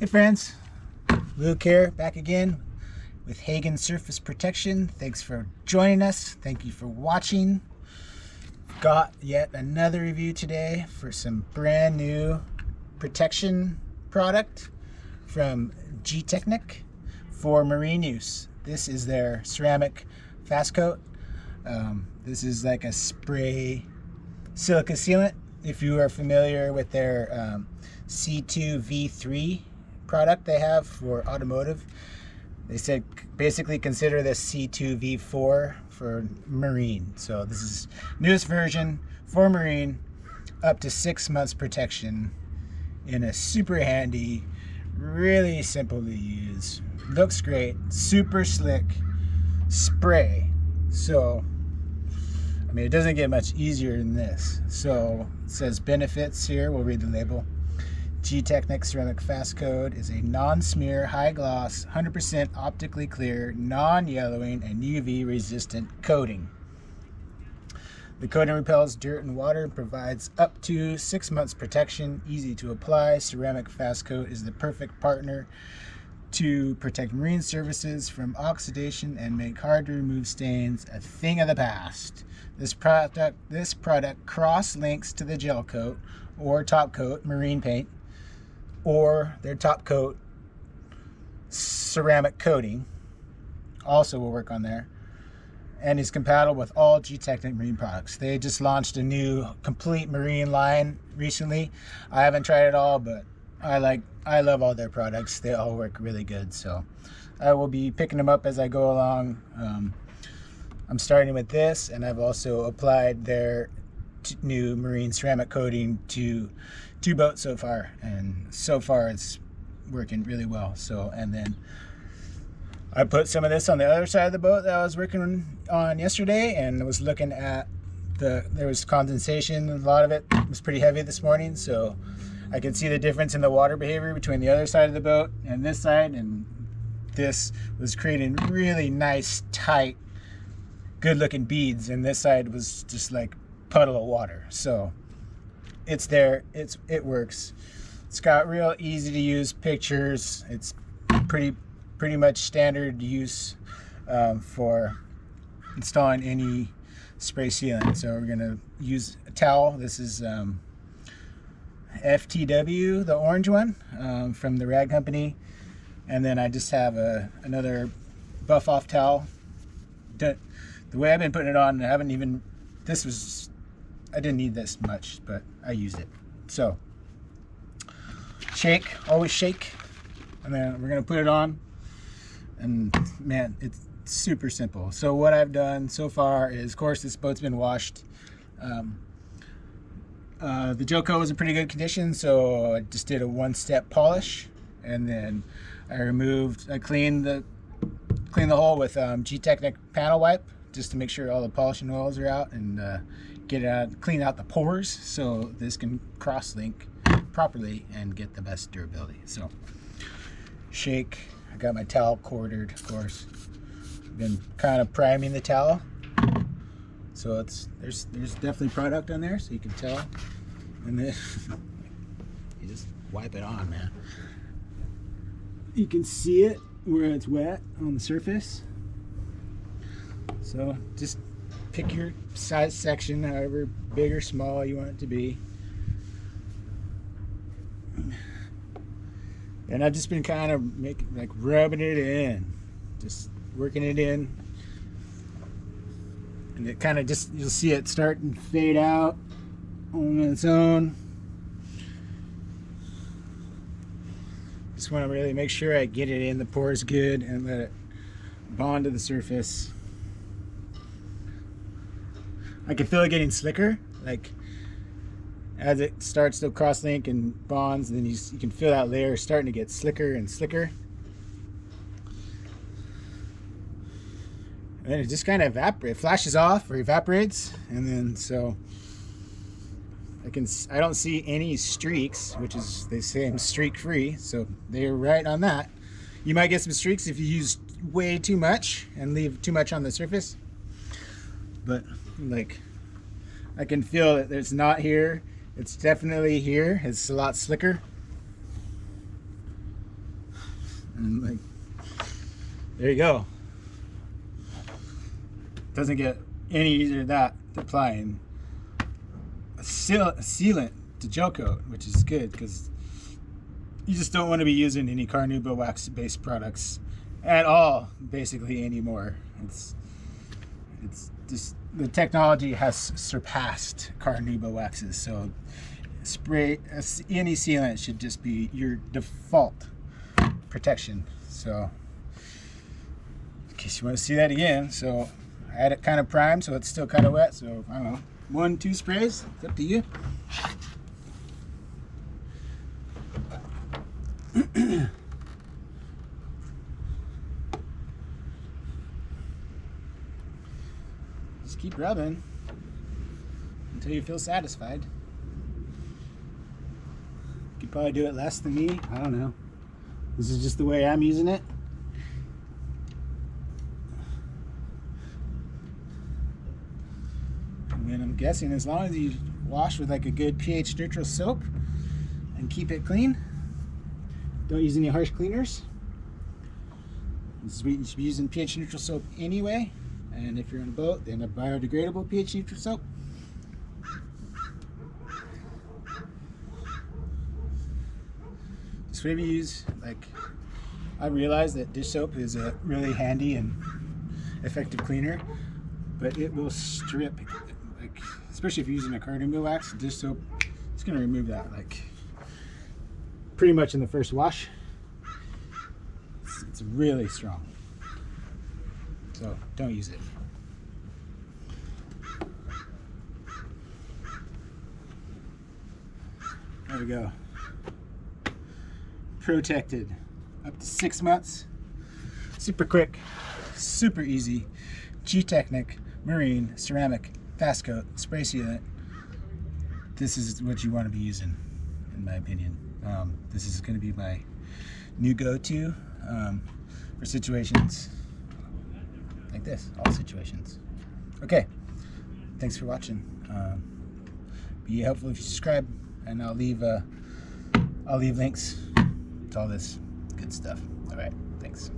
Hey friends, Luke here, back again with Hagen Surface Protection. Thanks for joining us. Thank you for watching. Got yet another review today for some brand new protection product from Gtechniq for marine use. This is their ceramic fast coat. This is like a spray silica sealant. If you are familiar with their C2 V3 product they have for automotive, they said basically consider this C2 V4 for marine. So this is newest version for marine, up to 6 months protection in a super handy, really simple to use, looks great, super slick spray. So I mean, it doesn't get much easier than this. So it says benefits here. We'll read the label. Gtechniq Ceramic Fast Coat is a non-smear, high-gloss, 100% optically clear, non-yellowing, and UV-resistant coating. The coating repels dirt and water and provides up to 6 months protection. Easy to apply. Ceramic Fast Coat is the perfect partner to protect marine surfaces from oxidation and make hard-to-remove stains a thing of the past. This product cross-links to the gel coat or top coat marine paint, or their top coat ceramic coating also will work on there, and is compatible with all Gtechniq marine products. They just launched a new complete marine line recently. I haven't tried it all, but I love all their products. They all work really good, so I will be picking them up as I go along. I'm starting with this, and I've also applied their new marine ceramic coating to 2 boats so far, and so far it's working really well. So, and then I put some of this on the other side of the boat that I was working on yesterday, and was looking at there was condensation. A lot of it was pretty heavy this morning, so I could see the difference in the water behavior between the other side of the boat and this side, and this was creating really nice, tight, good looking beads, and this side was just like puddle of water. So it's there, it works. It's got real easy to use pictures. It's pretty much standard use for installing any spray sealant. So we're gonna use a towel. This is FTW, the orange one, from the rag company, and then I just have another buff off towel. The way I've been putting it on, I didn't need this much, but I used it. So shake, always shake, and then we're gonna put it on, and man, it's super simple. So what I've done so far is, of course, this boat's been washed. The gel coat was in pretty good condition, so I just did a 1-step polish, and then I cleaned the hole with Gtechniq panel wipe, just to make sure all the polishing oils are out, and clean out the pores so this can cross-link properly and get the best durability. So shake. I got my towel quartered, of course. Been kind of priming the towel, so there's definitely product on there, so you can tell. And then you just wipe it on, man. You can see it where it's wet on the surface. So just pick your size section, however big or small you want it to be. And I've just been kind of rubbing it in, just working it in. And it kind of you'll see it start and fade out on its own. Just want to really make sure I get it in the pores good and let it bond to the surface. I can feel it getting slicker, like as it starts to cross-link and bonds, then you can feel that layer starting to get slicker and slicker. And then it just kind of flashes off or evaporates, and then so I don't see any streaks, which is, they say I'm streak free, so they're right on that. You might get some streaks if you use way too much and leave too much on the surface, but like I can feel that it's not here. It's definitely here. It's a lot slicker. And like, there you go. Doesn't get any easier than that to apply. And a sealant to gel coat, which is good because you just don't want to be using any carnauba wax based products at all basically anymore. It's just, the technology has surpassed carnauba waxes, so spray any sealant should just be your default protection. So in case you want to see that again, so I had it kind of primed, so it's still kind of wet, so I don't know, 1-2 sprays, it's up to you. Just keep rubbing until you feel satisfied. You could probably do it less than me, I don't know. This is just the way I'm using it. And then I'm guessing as long as you wash with like a good pH neutral soap and keep it clean, don't use any harsh cleaners. You should be using pH neutral soap anyway. And if you're on a boat, then a biodegradable pH neutral soap. Just whatever you use. Like, I realize that dish soap is a really handy and effective cleaner, but it will strip, like, especially if you're using a carnauba wax, dish soap, it's going to remove that like pretty much in the first wash. It's really strong. So don't use it. There we go. Protected up to 6 months. Super quick, super easy. Gtechniq marine ceramic fast coat spray sealant. This is what you want to be using, in my opinion. This is going to be my new go-to for situations like this, all situations. Okay, thanks for watching. Be helpful if you subscribe, and I'll leave links to all this good stuff. All right, thanks.